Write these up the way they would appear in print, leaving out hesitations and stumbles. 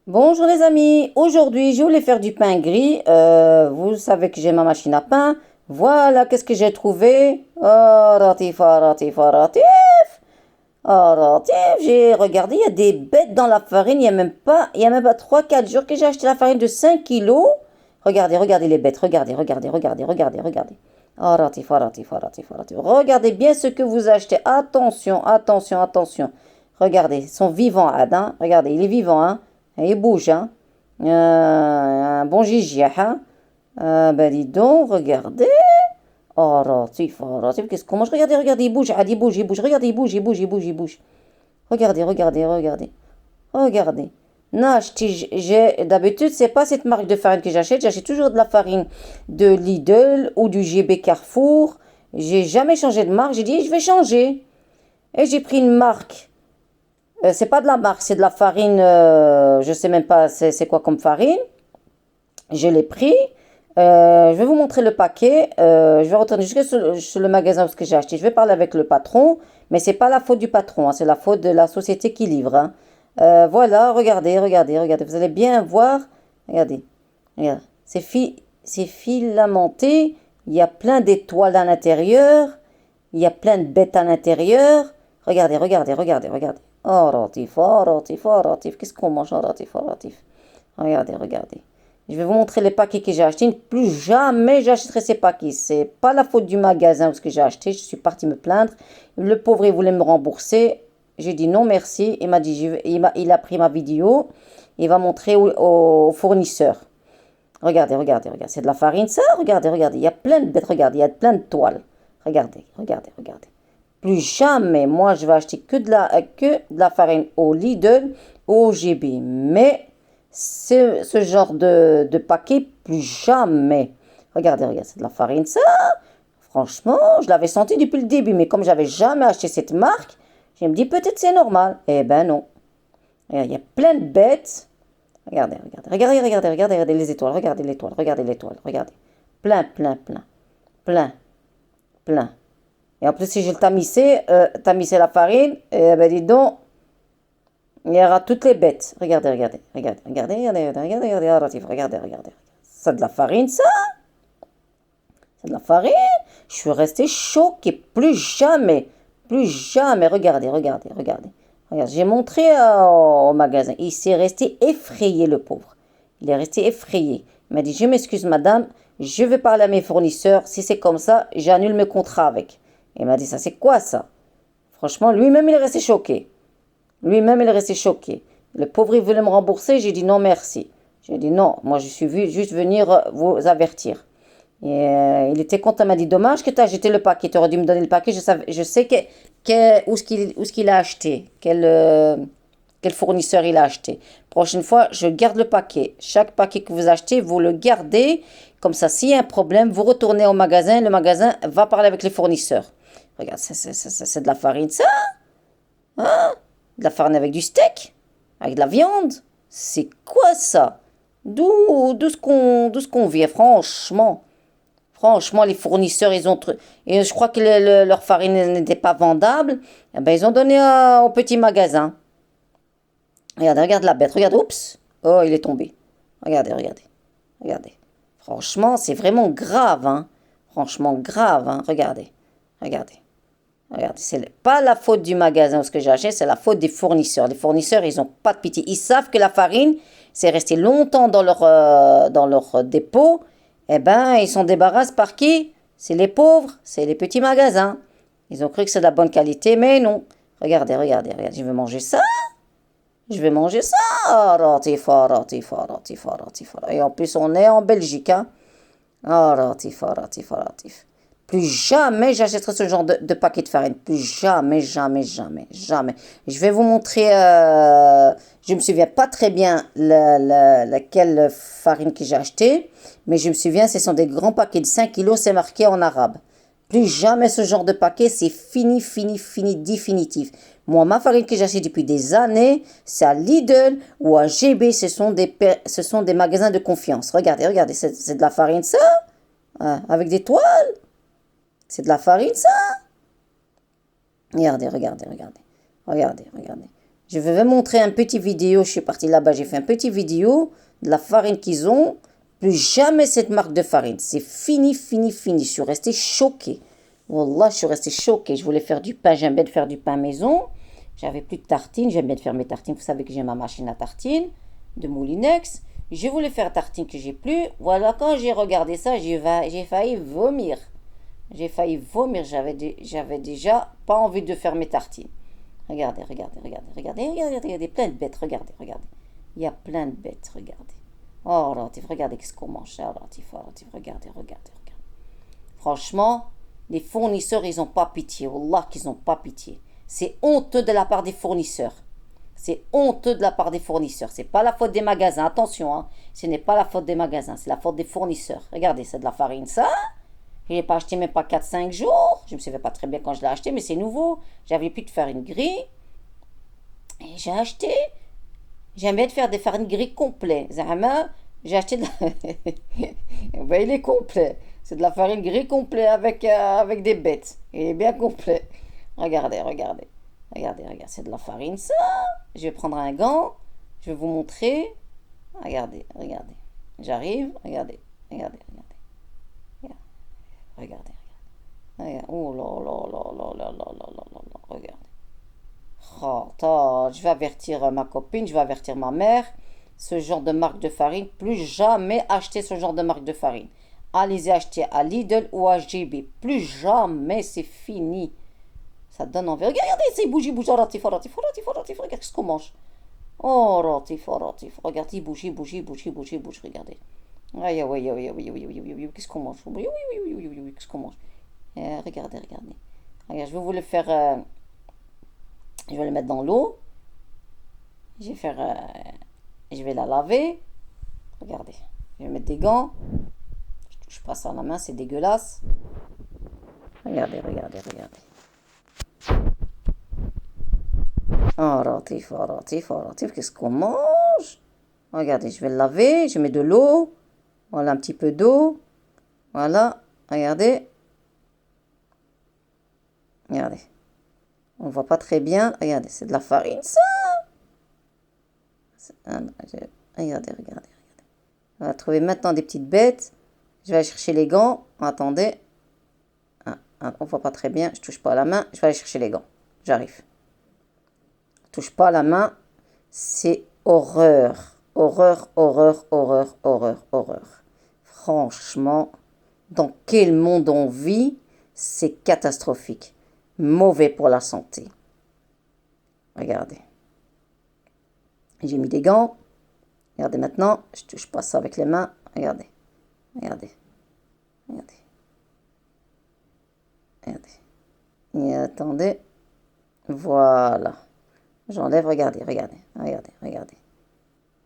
Bonjour les amis, aujourd'hui je voulais faire du pain gris. Vous savez que j'ai ma machine à pain. Voilà, qu'est-ce que j'ai trouvé. Oh, ratif, oh, ratif, oh, ratif. Oh, ratif, j'ai regardé, il y a des bêtes dans la farine. Il y a même pas 3 4 jours que j'ai acheté la farine de 5 kilos. Regardez, regardez les bêtes, regardez, regardez, regardez, regardez, regardez. Oh, ratif, oh, ratif, oh, ratif, oh, ratif. Regardez bien ce que vous achetez. Attention, attention, attention. Regardez, ils sont vivants, Adam. Regardez, il est vivant, hein. Il bouge, hein. Un bon gigi, hein. Ben dis donc, regardez. Oh, Latif, comment je regarde, regardez, il bouge, il bouge, il bouge, regardez, il bouge, il bouge, il bouge, il bouge. Regardez, regardez, regardez, regardez. Non, d'habitude, c'est pas cette marque de farine que j'achète toujours de la farine de Lidl ou du GB Carrefour. J'ai jamais changé de marque, j'ai dit, je vais changer. Et j'ai pris une marque. C'est pas de la marque, c'est de la farine, je sais même pas c'est quoi comme farine. Je l'ai pris. Je vais vous montrer le paquet. Je vais retourner jusque sur le magasin où j'ai acheté. Je vais parler avec le patron, mais c'est pas la faute du patron, hein, c'est la faute de la société qui livre, hein. Voilà, regardez, regardez, regardez. Vous allez bien voir. Regardez, regarde. C'est filamenté. Il y a plein d'étoiles à l'intérieur. Il y a plein de bêtes à l'intérieur. Regardez, regardez, regardez, regardez. Oh, Ratif, oh, Ratif. Qu'est-ce qu'on mange, oh, Ratif, oh, Ratif. Regardez, regardez. Je vais vous montrer les paquets que j'ai achetés. Plus jamais j'achèterai ces paquets. C'est pas la faute du magasin où ce que j'ai acheté. Je suis partie me plaindre. Le pauvre, il voulait me rembourser. J'ai dit non, merci. Il m'a dit, il a pris ma vidéo. Il va montrer au fournisseur. Regardez, regardez, regardez. C'est de la farine, ça. Regardez, regardez. Il y a plein de bêtes. Regardez, il y a plein de toiles. Regardez, regardez, regardez. Plus jamais, moi, je vais acheter que de la farine au Lidl ou au GB. Mais ce genre de paquet, plus jamais. Regardez, regardez, c'est de la farine, ça. Franchement, je l'avais senti depuis le début. Mais comme j'avais jamais acheté cette marque, je me dis peut-être c'est normal. Eh ben non. Il y a plein de bêtes. Regardez, regardez, regardez, regardez, regardez, regardez les étoiles. Regardez l'étoile, regardez l'étoile, regardez. Plein, plein, plein, plein, plein. Et en plus, si je le tamisser la farine, eh ben dis donc, il y aura toutes les bêtes. Regardez, regardez, regardez, regardez, regardez, regardez, regardez, regardez, regardez, regardez. C'est de la farine, ça? C'est de la farine? Je suis resté choqué. Plus jamais, plus jamais. Regardez, regardez, regardez. Regarde, j'ai montré au magasin. Il s'est resté effrayé, le pauvre. Il est resté effrayé. Il m'a dit, je m'excuse, madame, je vais parler à mes fournisseurs. Si c'est comme ça, j'annule mes contrats avec. Il m'a dit, ça, c'est quoi ça? Franchement, lui-même, il est resté choqué. Lui-même, il est resté choqué. Le pauvre, il voulait me rembourser. J'ai dit non, merci. J'ai dit non, moi, je suis juste venir vous avertir. Et il était content. Il m'a dit dommage que tu as jeté le paquet. Tu aurais dû me donner le paquet. Je sais où ce qu'il a acheté. Quel fournisseur il a acheté. Prochaine fois, je garde le paquet. Chaque paquet que vous achetez, vous le gardez. Comme ça, s'il y a un problème, vous retournez au magasin. Le magasin va parler avec les fournisseurs. Regarde, c'est de la farine, ça. Hein? De la farine avec du steak? Avec de la viande? C'est quoi ça? D'où ce qu'on vient, franchement. Franchement, les fournisseurs, et je crois que leur farine n'était pas vendable. Eh ben, ils ont donné au petit magasin. Regardez, regarde la bête. Regarde, oups. Oh, il est tombé. Regardez, regardez. Regardez. Franchement, c'est vraiment grave, hein. Franchement, grave, hein. Regardez. Regardez. Regardez, c'est pas la faute du magasin où ce que j'ai acheté, c'est la faute des fournisseurs. Les fournisseurs, ils n'ont pas de pitié. Ils savent que la farine, c'est resté longtemps dans leur dépôt. Eh ben, ils s'en débarrassent par qui? C'est les pauvres, c'est les petits magasins. Ils ont cru que c'est de la bonne qualité, mais non. Regardez, regardez, regardez. Je vais manger ça. Je vais manger ça. Ah, ratifa, ratifa, ratifa, ratifa. Et en plus, on est en Belgique, hein. Ah, ratifa, ratifa, ratifa. Plus jamais j'achèterai ce genre de paquet de farine. Plus jamais, jamais, jamais, jamais. Je vais vous montrer, je me souviens pas très bien laquelle farine que j'ai acheté, mais je me souviens, ce sont des grands paquets de 5 kilos, c'est marqué en arabe. Plus jamais ce genre de paquet, c'est fini, fini, fini, définitif. Moi, ma farine que j'achète depuis des années, c'est à Lidl ou à GB, ce sont des magasins de confiance. Regardez, regardez, c'est de la farine, ça, hein, avec des toiles. C'est de la farine, ça? Regardez, regardez, regardez. Regardez, regardez. Je vais vous montrer un petit vidéo. Je suis partie là-bas, j'ai fait un petit vidéo de la farine qu'ils ont. Plus jamais cette marque de farine. C'est fini, fini, fini. Je suis restée choquée. Wallah, je suis restée choquée. Je voulais faire du pain. J'aime bien de faire du pain maison. J'avais plus de tartines. J'aime bien de faire mes tartines. Vous savez que j'ai ma machine à tartines de Moulinex. Je voulais faire tartines que j'ai plus. Voilà, quand j'ai regardé ça, j'ai failli vomir. J'ai failli vomir. J'avais déjà pas envie de faire mes tartines. Regardez, regardez, regardez, regardez, regardez, regardez, plein de bêtes, regardez, regardez. Il y a plein de bêtes, regardez. Oh, Latif, regardez ce qu'on mange. Oh, Latif, regardez, regardez, regardez. Franchement, les fournisseurs, ils n'ont pas pitié. Wallah qu'ils n'ont pas pitié. C'est honteux de la part des fournisseurs. C'est honteux de la part des fournisseurs. C'est pas la faute des magasins. Attention, hein. Ce n'est pas la faute des magasins, c'est la faute des fournisseurs. Regardez, c'est de la farine, ça. Je ne l'ai pas acheté même pas 4-5 jours. Je ne me souviens pas très bien quand je l'ai acheté, mais c'est nouveau. J'avais pu de faire une grille. Et j'ai acheté. J'aime bien de faire des farines gris complets. Zahama, j'ai acheté de la... ben, il est complet. C'est de la farine gris complet avec des bêtes. Il est bien complet. Regardez, regardez. Regardez, regardez. C'est de la farine, ça. Je vais prendre un gant. Je vais vous montrer. Regardez, regardez. J'arrive. Regardez, regardez, regardez. Regardez, regardez. Oh là là là là là là là là là là. Regardez. Oh, je vais avertir ma copine, je vais avertir ma mère. Ce genre de marque de farine, plus jamais acheter ce genre de marque de farine. Allez-y acheter à Lidl ou à JB. Plus jamais, c'est fini. Ça donne envie. Regardez, c'est bouge, il bouge. Ratif, ratif, ratif, ratif. Regarde ce qu'on mange. Oh, ratif, ratif. Regarde, il bouge, il bouge, il bouge, il bouge, il bouge. Regardez. Aïe, oui, oui, oui, oui, oui, oui, oui. Qu'est-ce qu'on mange? Oui, oui, oui, oui, oui, oui, oui. Qu'est-ce qu'on mange? Regardez, regardez. Regarde, je vais vous le faire. Je vais le mettre dans l'eau. Je vais faire. Je vais la laver. Regardez. Je vais mettre des gants. Je touche pas ça à la main, c'est dégueulasse. Regardez, regardez, regardez. Oh, ratif, oh, ratif, oh, ratif. Qu'est-ce qu'on mange? Regardez, je vais le laver. Je mets de l'eau. Voilà, un petit peu d'eau. Voilà. Regardez. Regardez. On voit pas très bien. Regardez, c'est de la farine, ça. Regardez, regardez, regardez. On va trouver maintenant des petites bêtes. Je vais aller chercher les gants. Attendez. On voit pas très bien. Je touche pas à la main. Je vais aller chercher les gants. J'arrive. Touche pas à la main. C'est horreur. Horreur, horreur, horreur, horreur, horreur. Franchement, dans quel monde on vit? C'est catastrophique. Mauvais pour la santé. Regardez. J'ai mis des gants. Regardez maintenant. Je touche pas ça avec les mains. Regardez. Regardez. Regardez. Regardez. Et attendez. Voilà. J'enlève. Regardez. Regardez. Regardez. Regardez.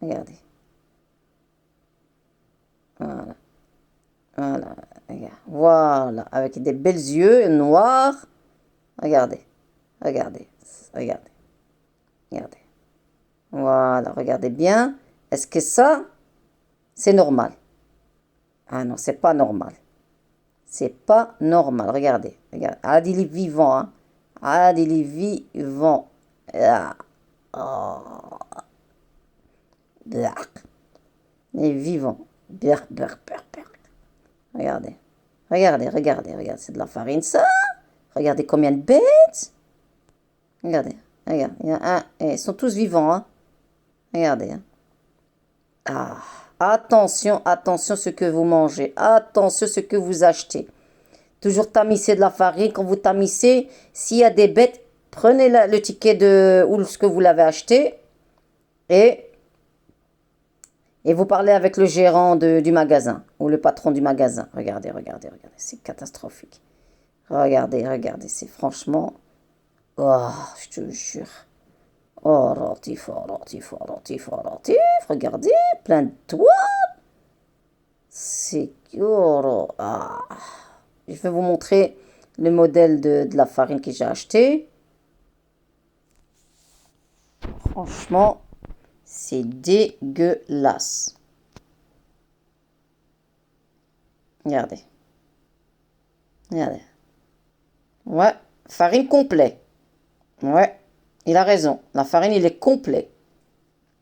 Regardez. Voilà. Voilà. Regarde. Voilà. Avec des belles yeux noirs. Regardez. Regardez. Regardez. Regardez. Voilà. Regardez bien. Est-ce que ça, c'est normal? Ah non, c'est pas normal. C'est pas normal. Regardez. Regardez. Ah, il est vivant. Hein. Ah, il est vivant. Ah. Oh. Blac. Il est vivant. Blac, blac, blac, blac. Regardez. Regardez, regardez, regardez. C'est de la farine, ça. Regardez combien de bêtes. Regardez. Regardez. Il y a un. Et ils sont tous vivants. Hein. Regardez. Hein. Ah. Attention, attention ce que vous mangez. Attention ce que vous achetez. Toujours tamiser de la farine. Quand vous tamissez, s'il y a des bêtes, prenez le ticket de ou ce que vous l'avez acheté et vous parlez avec le gérant du magasin ou le patron du magasin. Regardez, regardez, regardez. C'est catastrophique. Regardez, regardez. C'est franchement... Oh, je te jure. Oh, ratif, oh, ratif, oh, ratif, oh, ratif. Regardez, plein de toits. C'est... Oh, ah. Je vais vous montrer le modèle de la farine que j'ai acheté. Franchement, c'est dégueulasse. Regardez. Regardez. Ouais, farine complète. Ouais. Il a raison. La farine, il est complet.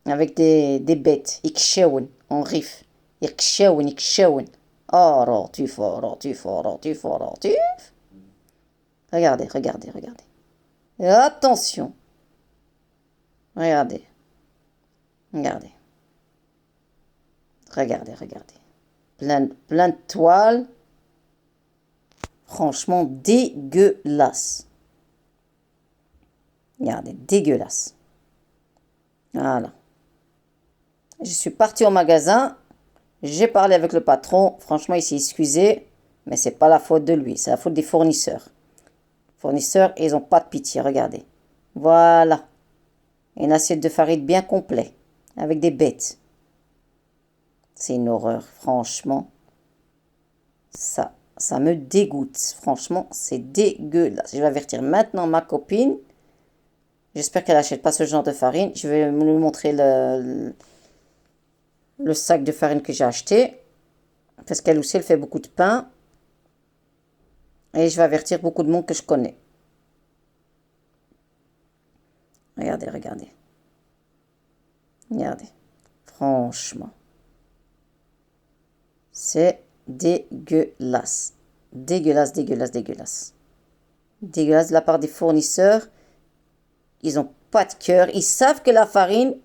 Avec des bêtes. Ikcheoun, en rif. Ikcheoun, ikcheoun. Oh, rotif, oh, rotif, oh, rotif, oh, rotif. Regardez, regardez, regardez. Et attention. Regardez. Regardez. Regardez, regardez. Plein de toiles. Franchement, dégueulasse. Regardez, dégueulasse. Voilà. Je suis partie au magasin. J'ai parlé avec le patron. Franchement, il s'est excusé. Mais c'est pas la faute de lui. C'est la faute des fournisseurs. Les fournisseurs, ils n'ont pas de pitié. Regardez. Voilà. Une assiette de farine bien complète. Avec des bêtes. C'est une horreur, franchement. Ça me dégoûte. Franchement, c'est dégueulasse. Je vais avertir maintenant ma copine. J'espère qu'elle n'achète pas ce genre de farine. Je vais lui montrer le sac de farine que j'ai acheté. Parce qu'elle aussi, elle fait beaucoup de pain. Et je vais avertir beaucoup de monde que je connais. Regardez, regardez. Regardez. Franchement. C'est dégueulasse. Dégueulasse, dégueulasse, dégueulasse. Dégueulasse de la part des fournisseurs. Ils n'ont pas de cœur. Ils savent que la farine...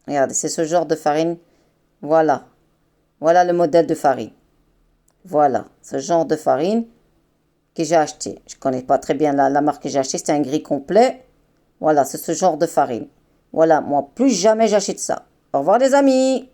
Regardez, c'est ce genre de farine. Voilà. Voilà le modèle de farine. Voilà, ce genre de farine que j'ai acheté. Je ne connais pas très bien la marque que j'ai acheté. C'était un gris complet. Voilà, c'est ce genre de farine. Voilà, moi, plus jamais j'achète ça. Au revoir les amis.